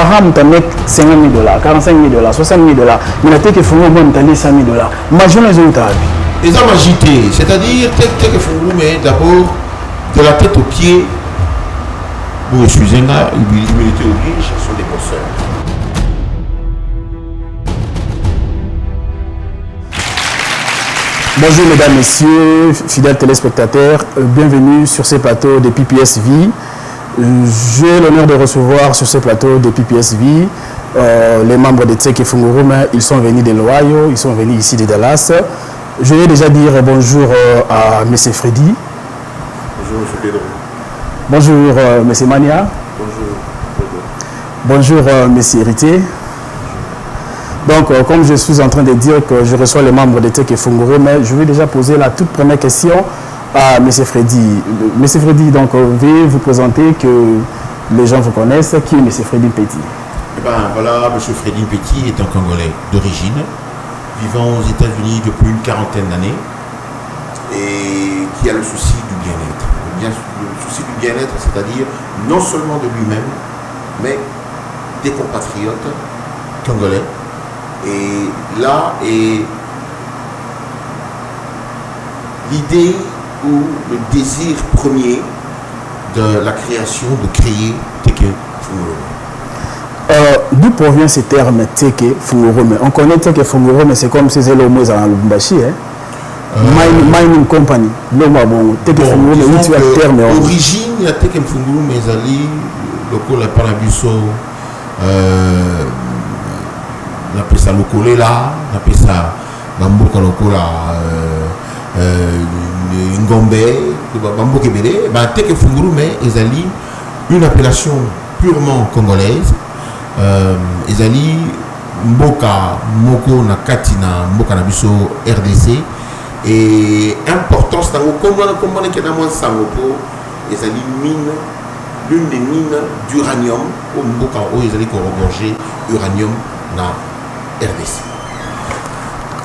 par an, tu as 50 000 $, 45 000 $, 60 000 $. Mais la tête est fondue, tu as 100 000 $. Major les autres. Et ça m'a agité, c'est-à-dire que fondue, mais d'abord de la tête aux pieds. Vous excusez là, humilité oblige, ce sont des bosseurs. Bonjour mesdames, messieurs, fidèles téléspectateurs, bienvenue sur ce plateau de PPSV. J'ai l'honneur de recevoir sur ce plateau de PPSV les membres de Teke Fungurume. Ils sont venus de l'Ohio, ils sont venus ici de Dallas. Je vais déjà dire bonjour à M. Freddy. Bonjour M. Pedro. Bonjour M. Mania. Bonjour. Bonjour M. Héritier. Donc, comme je suis en train de dire que je reçois les membres de Teke Fungurume, je vais déjà poser la toute première question à M. Freddy. M. Freddy, donc, veuillez vous présenter, que les gens vous connaissent. Qui est M. Freddy Petit? Eh bien, voilà, M. Freddy Petit est un Congolais d'origine, vivant aux États-Unis depuis une quarantaine d'années et qui a le souci du bien-être. Le souci du bien-être, c'est-à-dire non seulement de lui-même, mais des compatriotes congolais. Et là est l'idée ou le désir premier de la création, de créer Teke Fungurume. D'où provient ce terme Teke Fungurume? On connaît Teke Fungurume, c'est comme si c'était le mot dans Lubumbashi, mining company. Teke Fungurume, où tu as le terme? Origine, il y a Teke Fungurume, Ezali, le la Parabiso. On appelle ça Lokolé là, on appelle ça Bamboka Lokola Ngombe, Bambo Kebele. Teke Fungurume ezali une appellation purement congolaise. Ezali Mboka Moko na Katina, Mboka Nabiso RDC. Et importance dans le combat qui est dans mon sangopo, ezali mine, l'une des mines d'uranium, au Mboka où ezali corroboré uranium na RDC.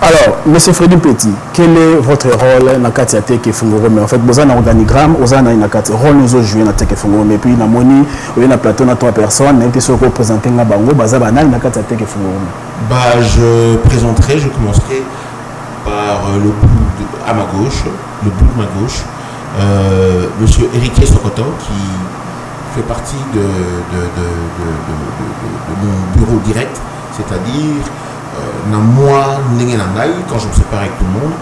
Alors, M. Freddy Petit, quel est votre rôle dans Katia Teke Fungurume? En fait, vous avez un organigramme, vous avez un rôle nous jouons dans Teke Fungurume. Et puis, dans Moni, vous avez un plateau de 3 personnes, vous avez représenté dans Bango, vous avez un Katia Teke Fungurume. Je présenterai, je commencerai par le bout à ma gauche, le bout de ma gauche, M. Héritier Sokoto, qui fait partie de mon bureau direct, c'est-à-dire moi, quand je me sépare avec tout le monde,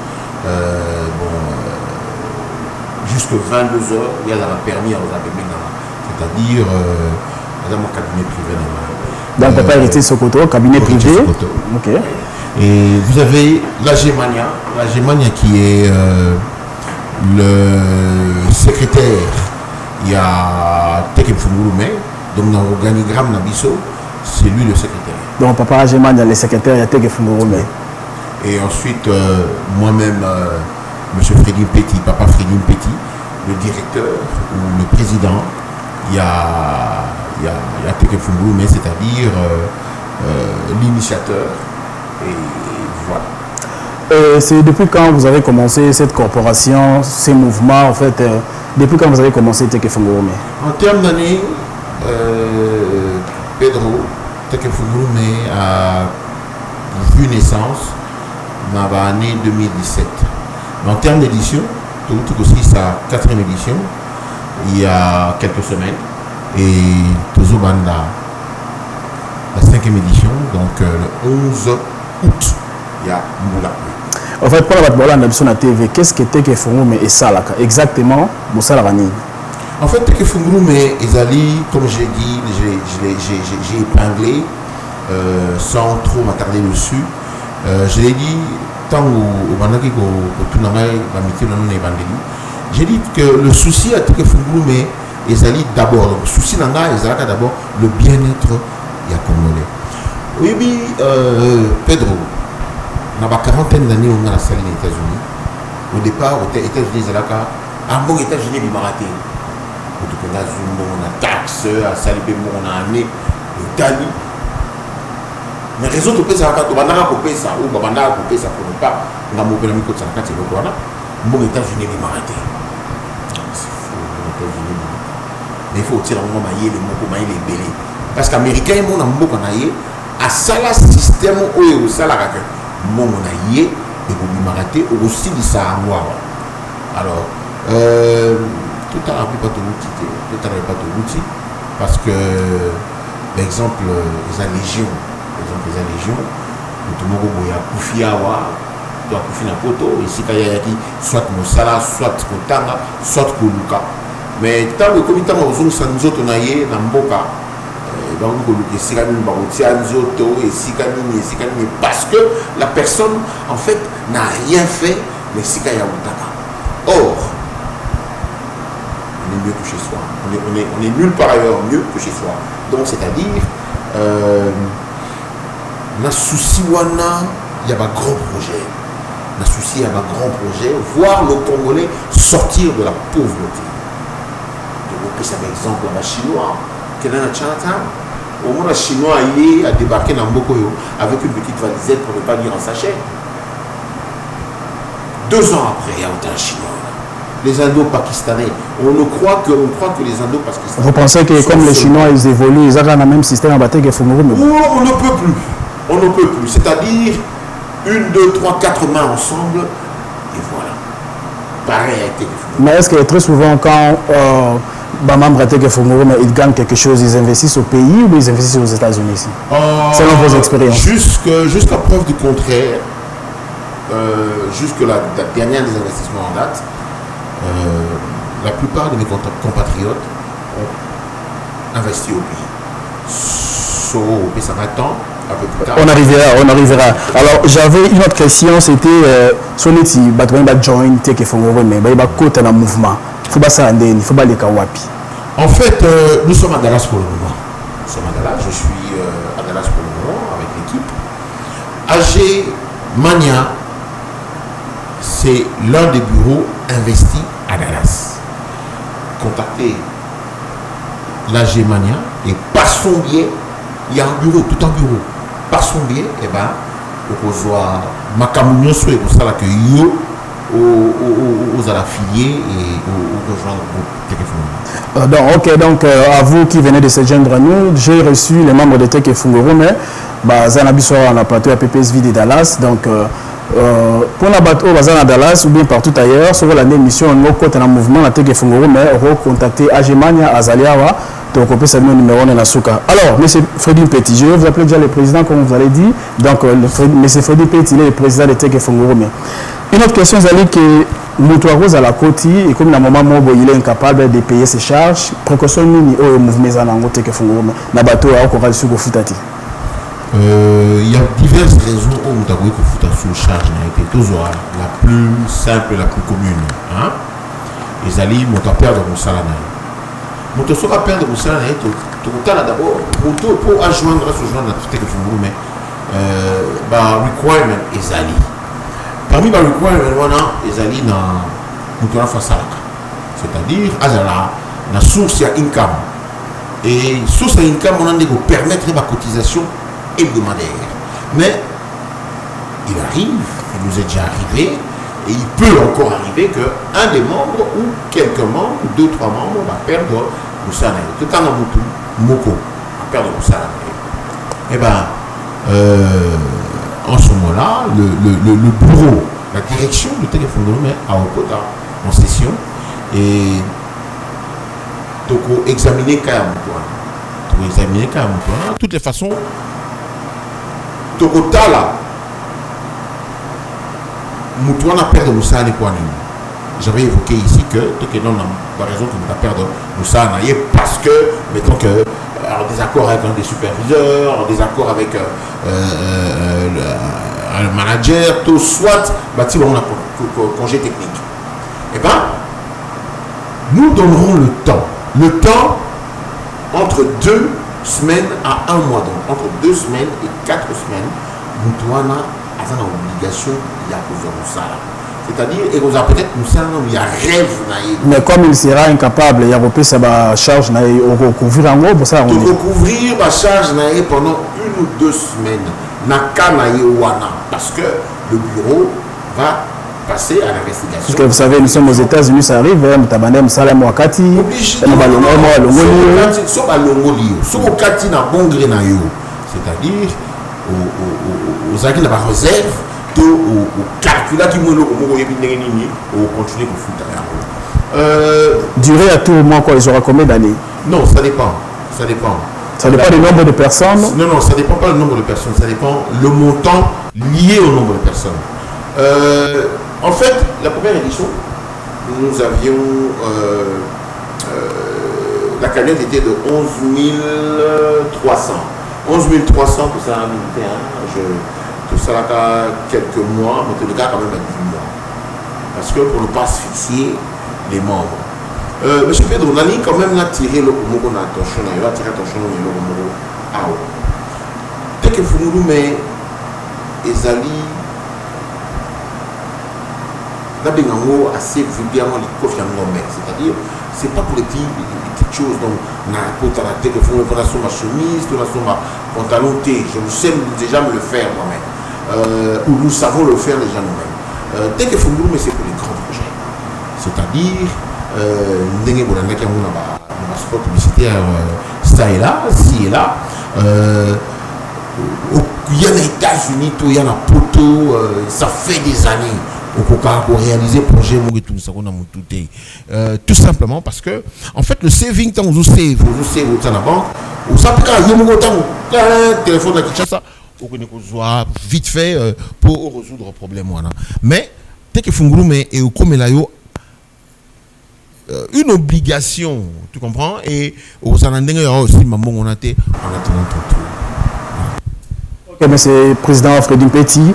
jusqu'à 22h, il y a un permis à c'est-à-dire dans mon cabinet privé. Donc, papa Héritier Sokoto, cabinet privé. Sokoto. Ok. Et vous avez la Gemania qui est le secrétaire. Il y a Teke Fungurume, donc dans l'organigramme Nabiso, c'est lui le secrétaire. Donc papa Gemania, le secrétaire, il y a Teke Fungurume. Et ensuite, moi-même, M. Freddy Petit, papa Freddy Petit, le directeur ou le président, il y a Teke Fungurume, c'est-à-dire l'initiateur. Et voilà. C'est depuis quand vous avez commencé cette corporation, ces mouvements, en fait, depuis quand vous avez commencé Teke Fungurume? En termes d'années, Pedro, Teke Fungurume a vu naissance dans l'année 2017. Mais en termes d'édition, tout aussi sa 4e édition, il y a quelques semaines, et Tozo Banda, la 5e édition, donc le 11 août, il y a Moula. En fait, pour la Batbola sur la TV, qu'est-ce que Teke Fungurume et Salaka? Exactement, Moussalarani. En fait, Teke Fungurume et Ezali, comme je l'ai dit, j'ai épinglé sans trop m'attarder dessus. Je l'ai dit, tant au Bandaki tout j'ai dit que le souci à Teke Fungurume et Ezali d'abord, le souci d'abord, le bien-être il y a Congolais. Oui, Pedro, dans la quarantaine d'années, on a la salle des États-Unis. Au départ, aux États-Unis, c'est là qu'un bon États-Unis, il m'a raté. On a taxe, à Salibé, on a amené l'Italie. Mais raison de payer ça, on a coupé ça, ou on a coupé ça pour ne pas, on a coupé la micro de sa carte, c'est le bon États-Unis, il m'a raté. C'est faux, les États-Unis. Mais il faut tirer un moment, les mots, les bélés. parce qu'américain est mon amour qu'on a eu à ça le système où il ça la raquette mon on a eu et vous m'arrêtez aussi du ça alors tout à l'heure pas de l'outil parce que par exemple les légions tout le monde a Koufiawa doit Koufina Poto ici quand il y a soit Moussala soit Kotanga soit Koluka mais tant que comme tant aux sanzo tonaye na mboka donc que c'est quand même parce que la personne en fait n'a rien fait mais c'est qu'il y a or on est mieux que chez soi on est nulle part ailleurs mieux que chez soi donc c'est-à-dire na souci wana il y a un grand projet na souci il y a un grand projet voir le Congolais sortir de la pauvreté de ça par exemple la chinois qui est dans la Chinatown au moins, le Chinois a débarqué dans Mbokoyo avec une petite valisette pour ne pas dire en sachet. 2 ans après, il y a autant de Chinois. Les Indo-Pakistanais, on croit que les Indo-Pakistanais. Vous pensez que comme les Chinois ils évoluent, ils ont le même système à battre que Fumuru? On ne peut plus. On ne peut plus. C'est-à-dire 1, 2, 3, 4 mains ensemble et voilà. Pareil a été. Mais est-ce que très souvent quand ils gagnent quelque chose, ils investissent au pays ou ils investissent aux États-Unis ici? Selon vos expériences. Jusqu'à preuve du contraire, jusque la dernière des investissements en date, la plupart de mes compatriotes ont investi au pays. Ça m'attend un peu plus tard. On arrivera. Alors j'avais une autre question, c'était Soneti, join Teke Fongoro, mais côté dans le mouvement. Il faut pas les kawapi. En fait, nous sommes à Dallas pour le moment. Je suis à Dallas pour le moment avec l'équipe. AG Mania, c'est l'un des bureaux investis à Dallas. Contactez l'AG Mania et par son biais, il y a un bureau, tout un bureau. Par son biais, pour rejoindre Makamunyo et pour ça que aux affiliés et aux rejoindre le groupe Teke donc à vous qui venez de se joindre à nous, j'ai reçu les membres de Teke Funguru, mais Zanabiso on a plateau à PPSV de Dallas, donc pour la bateau à Dallas ou bien partout ailleurs, sur la émission on côté dans mouvement à Teke Funguru, mais recontacter Agemania Azaliawa. Donc on peut saluer le numéro de Nasuka. Alors, M. Freddy Petit, je vais vous appeler déjà le président, comme vous avez dit. Donc, M. Freddy Petit, il est le président de Teke Funguru. Une autre question, c'est que Moutouarose à la côte, et comme dans le moment où il est incapable de payer ses charges, précaution mini au mouvement de Teke Funguru, na bateau à Okoral sur le Futati. Il y a diverses raisons où Moutouarose que Futati sous charge n'a été toujours la plus simple et la plus commune. Les alliés m'ont perdre mon salaire. Moto sera perdre de Moussala tout d'abord pour joindre à Teke Funguru mais requirement ezali parmi les requirements wana ezali na moto na fasalaka c'est-à-dire azala na source ya income et source ya income on a de permettre la cotisation hebdomadaire mais il nous est déjà arrivé et il peut encore arriver qu'un des membres ou quelques membres, 2, 3 membres va perdre Moussala. Tout en Moutou, Moko va perdre Moussala. Et en ce moment-là, le bureau, la direction du Teke Funguru à Okota en session et donc examiner Kaya Moutouana. De toutes les façons, Tokota là. Moutouana perd Moussa Nekouane. J'avais évoqué ici que non, la raison que nous perdre Moussa Naye parce que, mettons que, en désaccord avec un des superviseurs, en désaccord avec un manager, tout soit, bâti on a congé technique. Eh bien, nous donnerons le temps entre 2 semaines à 1 mois. Donc, entre 2 semaines et 4 semaines, Moutouana a une obligation, il y a plusieurs Moussala. C'est-à-dire, et vous avez peut-être Moussala, il y a rêve. Mais comme il sera incapable, il y a repris sa charge, il y a recouvrir en gros pour ça. De recouvrir la charge pendant 1 ou 2 semaines. Naka Wana. Parce que le bureau va passer à l'investigation. Parce que vous savez, nous sommes aux États-Unis, ça arrive, Mutabanem, Salam Wakati, c'est-à-dire aux acquis de la réserve, au calcul qui continuer de foutre. Durée à tout moment, quoi, ils auront combien d'années? Non, ça dépend. Ça dépend. Ça dépend du nombre de personnes? Non, ça dépend pas du nombre de personnes, ça dépend le montant lié au nombre de personnes. En fait, la première édition, nous avions la cagnotte était de 11 300. 11 300 pour ça, tout ça là quelques mois, mais le gars quand même à 10 mois. Parce que pour ne pas asphyxier les membres. Monsieur Pedro, on a quand même tiré le Komogo dans attention, il va tirer attention au Komogo. Ah ouais. Dès que vous mais Ezali, d'abord assez vulgairement les coffres c'est-à-dire, c'est pas pour les petites choses, donc on a la tête que vous prenez sur ma chemise, sur ma pantalon thé, je me sais déjà me le faire moi-même, ou nous savons le faire déjà nous-mêmes. Dès que vous mais c'est pour les grands projets, c'est-à-dire ndenge bolanda qui a un spot publicitaire ça et là, ci et là. Il y a les États-Unis, il y a la poteau, ça fait des années pour réaliser le projet tout simplement parce que en fait le saving tant vous savez dans la banque vous avez un téléphone de Kinshasa vite fait pour résoudre le problème mais dès que Fungulu mais et comme là une obligation, tu comprends, et aux Anandengé aussi, on a été Ok, monsieur le président Frédéric Petit,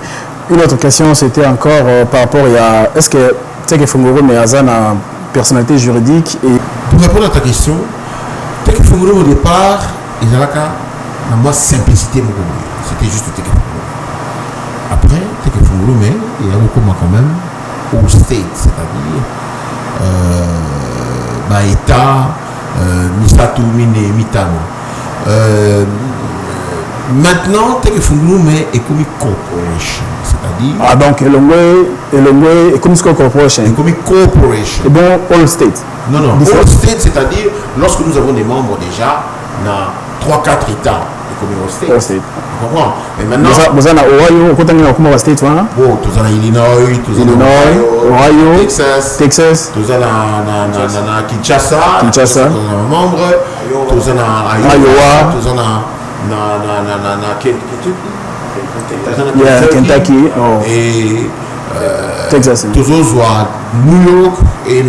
une autre question c'était encore par rapport à est-ce que tu sais que Funguru mais Azan a personnalité juridique et pour répondre à ta question, tu sais que Funguru au départ, il y a la moi simplicité, c'était juste Teke Funguru. Après, Teke Funguru mais il y a beaucoup quand même au state, c'est-à-dire État, Misato Mine Mitano. Maintenant, Teke Fungulu mais Economic Corporation, c'est-à-dire. Ah donc Elongwe Economic Corporation. Economic Corporation. Et bon, all state. Non, all state, c'est-à-dire lorsque nous avons des membres déjà dans 3-4 États. All state. Tu comprends? Mais maintenant. Vous avez Ohio, quand on a state, hein? Bon, tu as Illinois, Ohio, Texas, tu as Kinshasa, tu as membre, tu as Iowa, tu as Kentucky, et Texas. Tu as New York et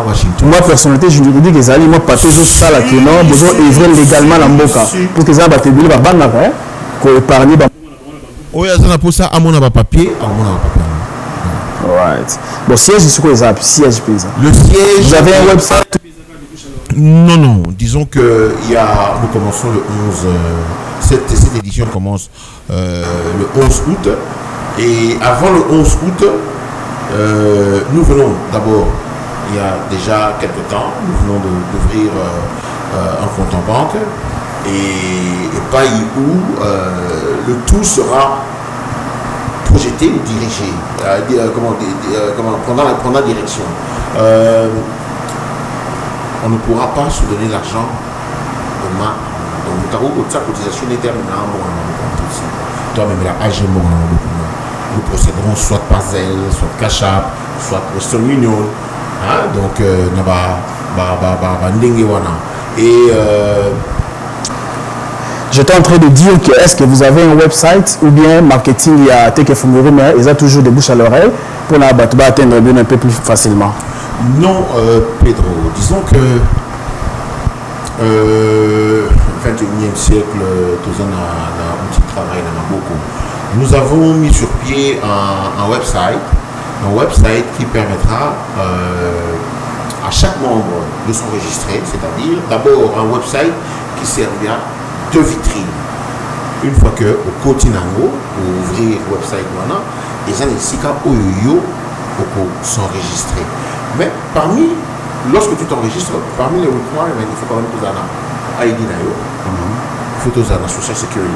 Washington. Moi, personnalité juridique, les alliés, moi, pas toujours ça là qui non, besoin d'œuvrer légalement la Mboka. Parce que ça va te dire, va banner, hein, qu'on épargne. Oui, ça pour ça, à mon papier, à mon papier. Right. Bon, siège, c'est quoi les apps? Siège, paysan. Le siège. Vous avez un website? Non. Disons que nous commençons le 11. Cette édition commence le 11 août. Et avant le 11 août, nous venons d'abord, il y a déjà quelques temps, nous venons d'ouvrir un compte en banque et pas où le tout sera projeté ou dirigé, prendre la direction. On ne pourra pas se donner l'argent demain. Donc, sa cotisation est terminée. Toi-même, la AG, nous procéderons soit par Zelle, soit Cash App, soit Western Union. Donc, et j'étais en train de dire que est-ce que vous avez un website ou bien marketing, il y a Teke Funguru, mais ils ont toujours des bouches à l'oreille pour atteindre bien un peu plus facilement. Non, Pedro, disons que 21e siècle, tout un petit travail dans beaucoup. Nous avons mis sur pied un website qui permettra à chaque membre de s'enregistrer, c'est-à-dire d'abord un website qui servira de vitrine. Une fois que au Kotinango, pour ouvrir le website, les gens ici pour s'enregistrer. Mais lorsque tu t'enregistres, parmi les requirements, il faut quand même que tu aies ID, il faut que tu aies Social Security.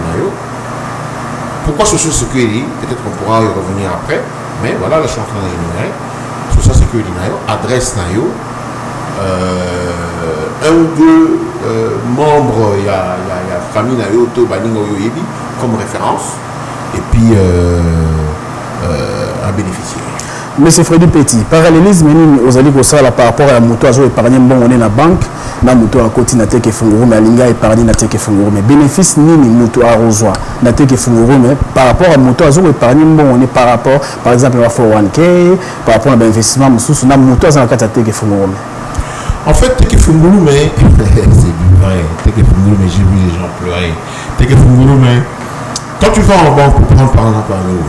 Pourquoi Social Security? Peut-être qu'on pourra y revenir après. Mais voilà, je suis en train d'énumérer. Sur ça, c'est que adresse nayo. Un ou deux membres, il y a famille nayo, comme référence. Et puis un bénéficiaire. Mais c'est Freddy Petit. Parallélisme, aux alliés par rapport à la moto, à épargner bon, on est la banque, la moto à côté, n'a que Funguru, mais à Linga épargner n'a que Funguru. Mais bénéfice ni moto à Rosoa, n'a que Funguru, mais par rapport à la moto à épargner bon, on est par rapport, par exemple, à 401k, par rapport à l'investissement, sous la moto à que Funguru. En fait, t'es que Funguru, mais c'est vrai, t'es que Funguru, mais j'ai vu les gens pleurer. T'es que Funguru, mais quand tu vas en banque pour prendre par exemple un loan,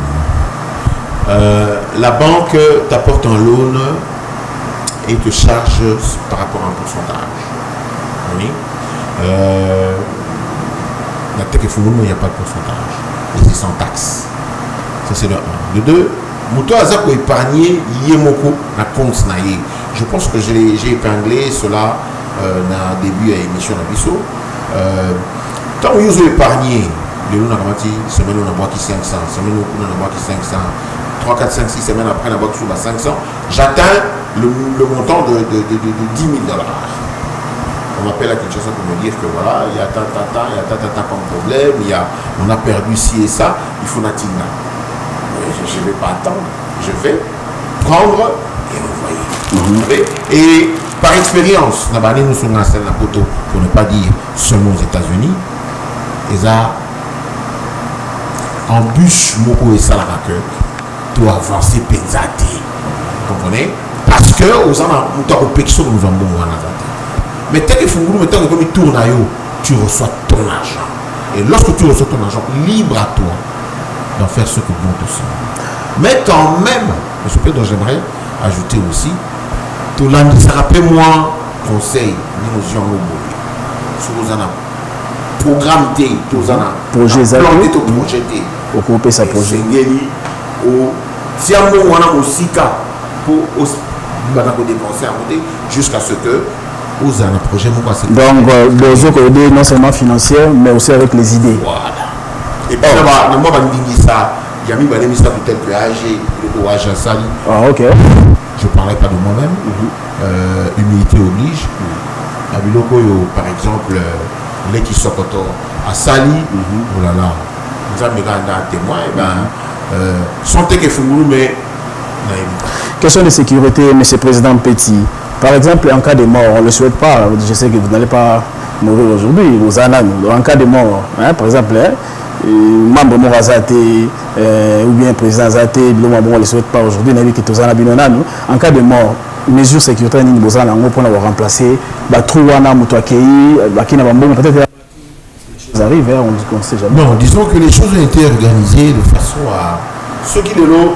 la banque t'apporte un loan et te charge par rapport à un pourcentage. Oui. La tech est il n'y a pas de pourcentage. Et c'est sans taxe. Ça, c'est le 1. Le 2, Mouto Azak ou épargné, Yemoko, la compte naïe. Je pense que j'ai épinglé cela dans le début de l'émission d'Abisso. Tant que vous avez épargné, le loan a semaine où on a bois qui 500, semaine où on a bois qui 500. 3, 4, 5, 6 semaines après la boîte sous la 500, j'atteins le montant de $10 000. On m'appelle à Kinshasa pour me dire que voilà, il y a tant comme problème, on a perdu ci et ça, il faut n'atteindre. Je ne vais pas attendre, je vais prendre et envoyer. Et par expérience, nous sommes dans la photo, pour ne pas dire seulement aux États-Unis, et ça, embûche Moko et Salaraka. Doit avancer pensate. Vous comprenez? Parce que aux gens ont péché nous en bon. Mais tel que Funguru, tant que tu tournes à eux, tu reçois ton argent. Et lorsque tu reçois ton argent, libre à toi d'en faire ce que bon te semble. Mais quand même, je peux donc j'aimerais ajouter aussi, tout là, ça rappelle-moi conseil, nous nous avons sur vos ana programme T, tous ana projet ça, projet T, occuper sa projet. Si un mot on a aussi cas pour dépenser à côté jusqu'à ce que vous avez un projet. Donc les autres aider non seulement financière mais aussi avec les idées. Voilà. Et puis là moi je dis ça, il y a mis des ministères de tel que AG, le OAG Sali. Ah ok. Je ne parlerai pas de moi-même. Humilité oblige. À Bilokoyo par exemple les qui sont à Sali. Oh là là. Nous avons un témoin et santé que Funguru, mais question de sécurité, M. Président Petit. Par exemple, en cas de mort, on ne le souhaite pas. Je sais que vous n'allez pas mourir aujourd'hui. En cas de mort, hein, par exemple, membre de Morazate ou bien président Zate, on ne le souhaite pas aujourd'hui. En cas de mort, mesures sécuritaires, pour avoir remplacé, peut-être arrive, hein, on ne sait jamais. Non, disons que les choses ont été organisées de façon à... Ceux qui de l'eau,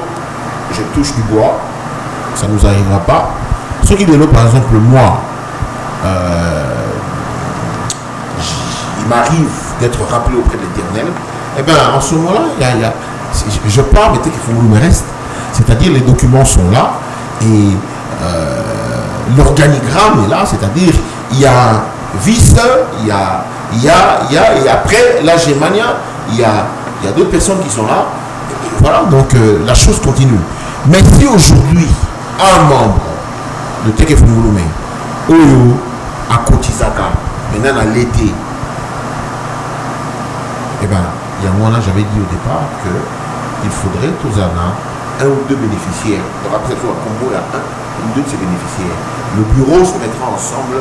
je touche du bois, ça ne nous arrivera pas. Ceux qui de l'eau, par exemple, moi, il m'arrive d'être rappelé auprès de l'Éternel. Eh bien, en ce moment-là, je parle, mais qu'il faut que me reste. C'est-à-dire, les documents sont là et l'organigramme est là, c'est-à-dire, il y a vice, il y a et après la Germania, il y a d'autres personnes qui sont là. Voilà, donc la chose continue. Mais si aujourd'hui, un membre de Teke Fungulume, Oyo, à Kotizaka, maintenant à l'été, eh bien, il y a moi là, j'avais dit au départ qu'il faudrait tous un ou deux bénéficiaires. Donc après, cette fois, à Congo, il y a un ou deux de ces bénéficiaires. Le bureau se mettra ensemble.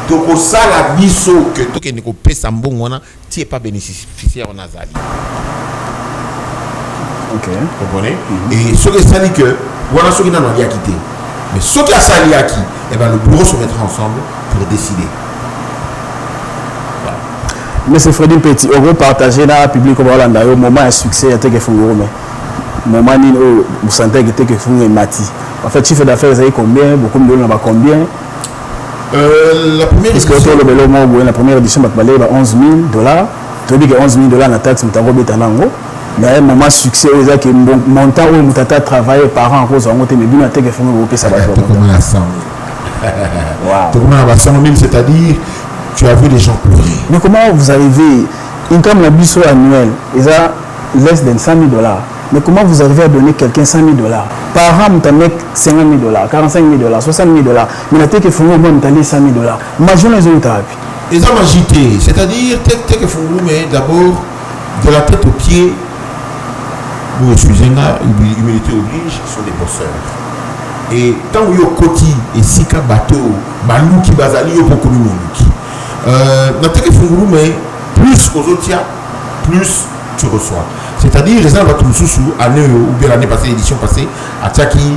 Donc au sala biso que tout ne peut pas wana tu es pas bénéficiaire en azali. OK. Vous comprenez? Et ce qui ça dit que voilà ce qui n'a pas quitté. Mais ce qui a sali à qui, eh ben le bureau se mettra ensemble pour décider. Voilà. Mais c'est Freddy Petit, on veut partager là public au Rwanda au moment un succès à Teke Funguru mais moment ni vous sentez que Teke Funguru est mati. En fait, chiffre d'affaires vous avez combien, beaucoup de dollars combien? La première édition, la première édition, $11 000. Tu dis que $11 000 la taxe, mais à un moment succès, il y a que montant où mon tata travaille par an, mais bien à tes que ça va faire. Comment à 100 000, c'est-à-dire, tu as vu les gens pleurer. Mais comment vous arrivez, une comme la bureau annuelle, ils ont less than $100 000. Mais comment vous arrivez à donner quelqu'un 100 000 $? Par an, vous avez 50 000 $, 45 000 $, 60 000 $. Mais vous avez 100 000 $. Imagine les autres. Les hommes agités, c'est-à-dire, mais d'abord, de la tête aux pieds, vous excusez-moi, humilité oblige, sont des bosseurs. Et tant que vous avez côté et sika bateau, balouki bazali, vous avez beaucoup de monde. Mais plus aux autres, plus tu reçois. C'est-à-dire, les gens vont sous année ou bien l'année passée, l'édition passée, à Tchaki,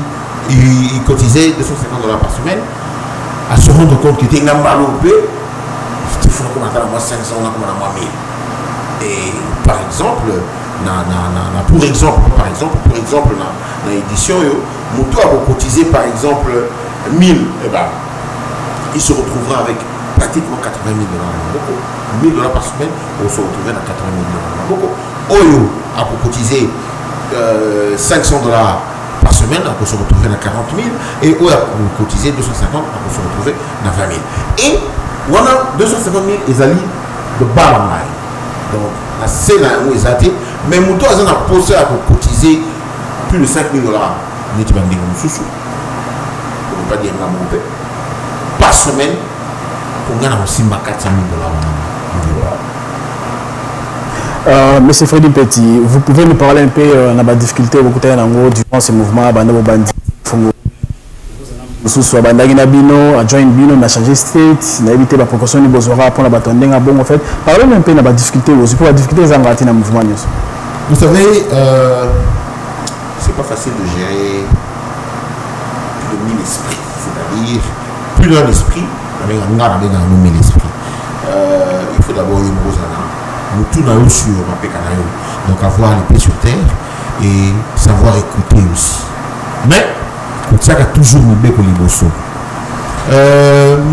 ils cotisaient 250 $ par semaine, à se rendre compte qu'ils étaient malopé, il faut qu'on attende à moi 500, on a comme à moi 1000. Et par exemple, pour exemple, dans l'édition, Moto a cotisé par exemple 1000, eh ben, il se retrouvera avec pratiquement 80 000 $. 1000 $ par semaine, on se retrouvera à 80 000 $. Oyo a cotisé 500 $ par semaine, on se retrouvera à 40 000. Et Oyo a cotisé 250, on se retrouvera à 20 000. Et on a 250 000 ezali de bottom line. Donc, la scène où ils étaient, mais Mouto a posé à cotiser plus de 5 000 $. N'est-ce pas dire sous pour ne pas dire par semaine pour gagner aussi 400 000 $. Monsieur Freddy Petit, vous pouvez nous parler un peu de la difficulté durant ce mouvement sous bandagi na bino a join bino na changer state na éviter la précaution ni bozora pour la batondenga bon en fait parlons un peu de la difficulté aussi pour la difficulté des engrais dans mouvement. Vous savez c'est pas facile de gérer plus de 1000 esprits, c'est-à-dire plus d'un esprit avec un gars avec un nouvel esprit. Il faut d'abord une rose nous tout dans sur ma pécanayo, donc avoir les pieds sur terre et savoir écouter aussi. Mais ça a toujours moubé pour les bossos.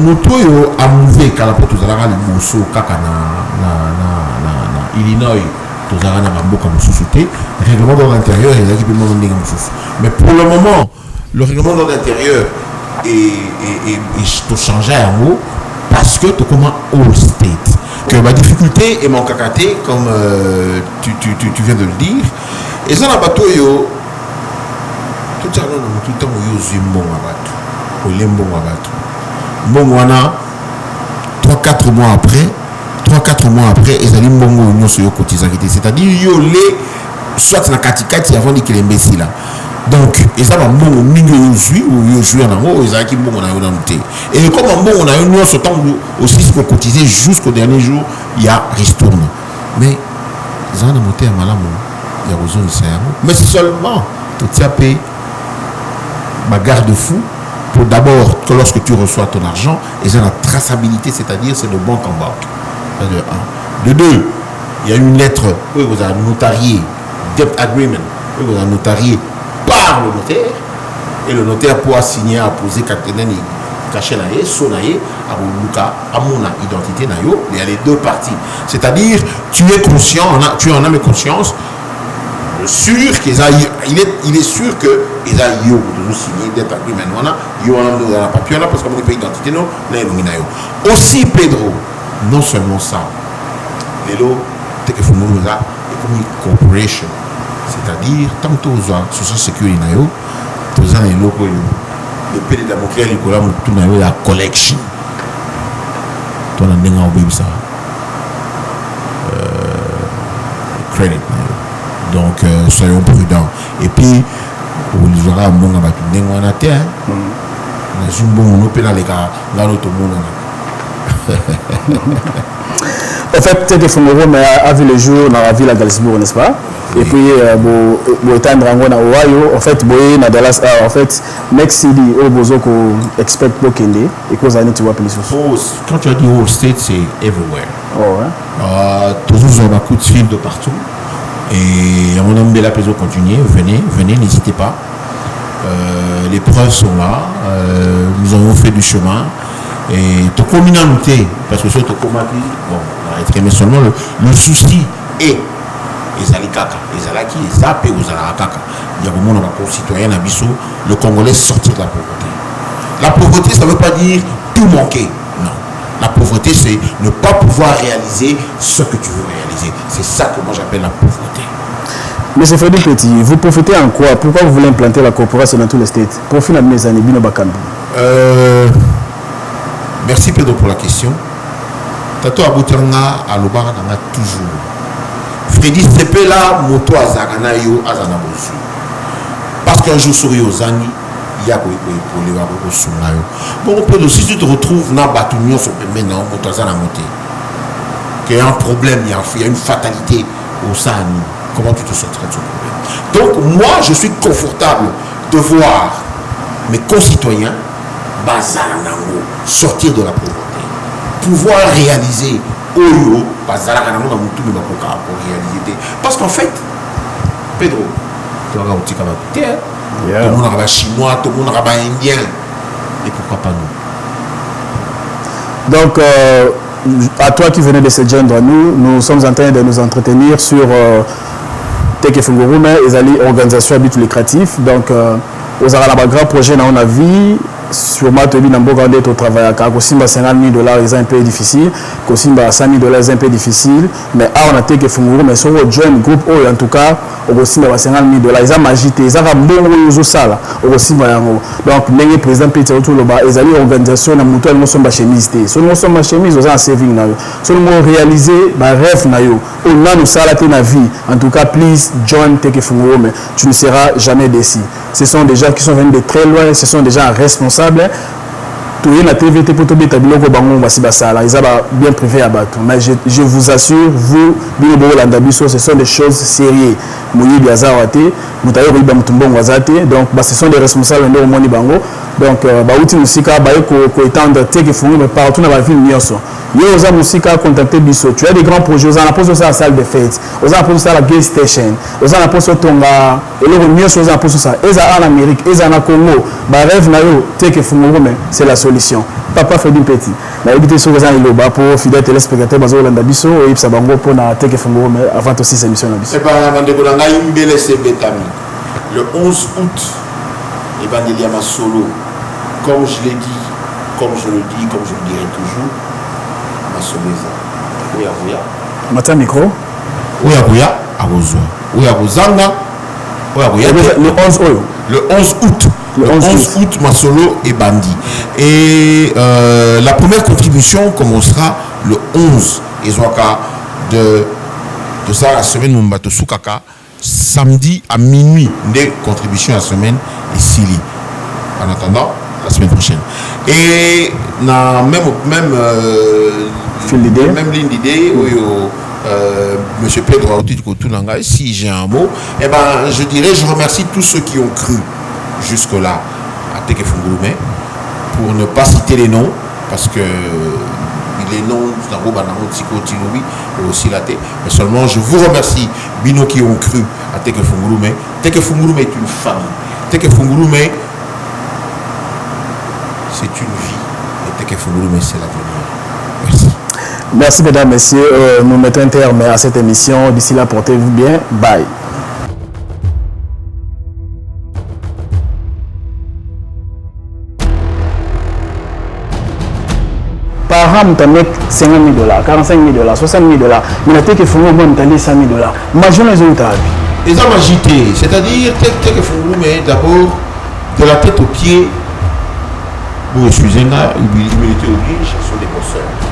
Moto a mouvé quand la porte aux alara les bossos kaka na Illinois aux alara na mambo comme sous-souté. Le règlement d'ordre intérieur est équipé de mais pour le moment, le règlement d'ordre intérieur est changé à mot parce que tu commences all state. Que ma difficulté est mon cacaté comme tu viens de le dire. Et ça, la bateau tout le temps où il y a un bon abattu. Il y a un bon abattu. Bon, on a 3-4 mois après, ils allaient bon union sur le cotisant. C'est-à-dire, il y a soit dans la katikati avant qu'il est imbécile là. Donc, ils ont un bon milieu ou ils jouent en haut, ils ont un bon on a et comme un bon on a une nuance autant aussi pour cotiser jusqu'au dernier jour, il y a ristourne. Mais ils ont monté un malade, il y a besoin de ça. Mais c'est seulement tu as payé ma garde-fou pour d'abord que lorsque tu reçois ton argent, ils ont la traçabilité, c'est-à-dire c'est de banque en banque. Ça de 1. De 2, il y a une lettre que vous avez notarié, debt agreement, que vous avez notarié par le notaire, et le notaire pourra signer à poser Katenani, cacher naïe, sonaïe, à Luka, à mon identité naïo, il y a les deux parties. C'est-à-dire, tu es conscient, tu en as mes conscience, sûr qu'il est sûr que il a yo de nous signer d'être agréé maintenant yo on a papier là parce que mon pays d'identité non là il aussi Pedro non seulement ça les lots t'es que faut nous là et corporation c'est-à-dire tant aux social security nayo tous les lots le pays démocrate il colle tout nayo la collection toi on a déjà oublié ça credit donc soyons prudents et puis on aura un bon abattu on a terre on a un bon on peut dans les cas dans l'autre monde en fait peut-être que Fongoro mais a vu le jour dans la ville à Galsbourg n'est-ce pas et puis bon étendre en Ohio en fait boy na Dallas en fait next city au bozoko expect bokende et cause à tu vois plus quand tu as dit whole state c'est everywhere toujours un coup de fil de partout. Et à mon nom de la prison continue, venez, n'hésitez pas. Les preuves sont là, nous avons fait du chemin. Et ton communauté, parce que c'est ton communauté, bon, mais seulement le souci est les alikaka, les alaki, les apes et les alakaka. Il y a beaucoup de concitoyens à Bissau, le Congolais sortir de la pauvreté. La pauvreté, ça ne veut pas dire tout manquer, non. La pauvreté, c'est ne pas pouvoir réaliser ce que tu veux réaliser. C'est ça que moi j'appelle la pauvreté. Mais c'est Freddy Petit, vous profitez en quoi? Pourquoi vous voulez implanter la corporation dans tous les states? Profil à mes années, Bino Bakambi. Merci Pedro pour la question. Tato Aboutanga à l'Obara n'a toujours. Freddy Sepela, Moto Azagana yo Azana Bosu. Parce qu'un jour sur Yozani, il y a pour les Waboko Sunayo. Bon, Pedro, si tu te retrouves dans Batunion sur maintenant, Moto Azana monté, qu'il y a un problème, il y a une fatalité au Sani, comment tu te sortirais de ce problème? Donc, moi, je suis confortable de voir mes concitoyens Bazalanango sortir de la pauvreté, pouvoir réaliser Oyo Bazalanango dans tout le monde pour réaliser. Parce qu'en fait, Pedro, tu vas regarder tout le monde aura chinois, tout le monde aura indien, et pourquoi pas nous? Donc, à toi qui venais de se joindre à nous, nous sommes en train de nous entretenir sur Teke Funguru, mais les organisations habituelles lucratives. Donc, aux arabes, grand projet dans la vie. Sûrement, tu as vu dans au travail à Kosimba, $50 000 est un peu difficile. Kosimba, $100 000 est un peu difficile. Mais on a Teke Funguru, mais sur le joint groupe, en tout cas, au Kosimba, $50 000. Ils ont magité, ils ont bon sala au Kosimba. Donc, le président Peter Otouloba, ils ont une organisation dans le monde, ils ont chemise. Si nous sommes chemise, ils ont un saving. Si nous avons réalisé un rêve, on a nous salaté dans la vie. En tout cas, please join Teke Funguru, mais tu ne seras jamais déçu. Ce sont des gens qui sont venus de très loin, ce sont des gens responsables. Tout la TVT pour tomber tableau ko bango basi basala ils ont bien privé à bateau mais je vous assure vous bino bo landabiso ce sont des choses sérieuses moyi biazawate mutayo riba mutumbongo wazate donc ce sont des responsables ndo moni bango donc ba uti musika ba ko étendre Teke Funguru partout dans la ville nyonso yo oza musika contacter biso tu as des grands projets oza na poso ça salle de fête oza na poso ça la gas station oza na poso tonga eloko nyonso oza na poso ça eza en Amérique eza na Congo ba rêve na yo Teke Funguru mais c'est la solution papa Freddy Petit na éviter sur les iloba pour fidèles téléspectateurs bazo landa biso et ça bango pour na Teke Funguru mais avant aussi cette émission na biso et ba bandeko na ngai mbele se betami le 11 août Evangelia Masolo comme je l'ai dit comme je le dis comme je le dirai toujours Masolo oya Mata micro oya abozwa oya bozanga oya le 11 oyo le 11 août le 11 août, Masolo est bandit. Et la première contribution commencera le 11 de ça la semaine Mumbato Soukaka, samedi à minuit, des contributions à la semaine et Sili. En attendant, la semaine prochaine. Et dans même ligne d'idée, Monsieur Pedro Aouti-Kotoulanga, si j'ai un mot, eh ben, je dirais, je remercie tous ceux qui ont cru jusque-là à Teke Funguru, pour ne pas citer les noms, parce que les noms et aussi la tête. Mais seulement, je vous remercie, Bino, qui ont cru à Teke Funguru. Teke Funguru est une famille. Teke Funguru, c'est une vie. Et Teke Funguru, c'est l'avenir. Merci. Merci, mesdames, messieurs. Nous mettons un terme à cette émission. D'ici là, portez-vous bien. Bye. Par an, tu as mis $50 000, $45 000, $60 000. Mais tu as fait $100 000. Imagine les autres. Ils ont agité. C'est-à-dire, Teke Funguru, mais d'abord, de la tête aux pieds, vous excusez-moi, humilité oblige, ce sont des bosseurs.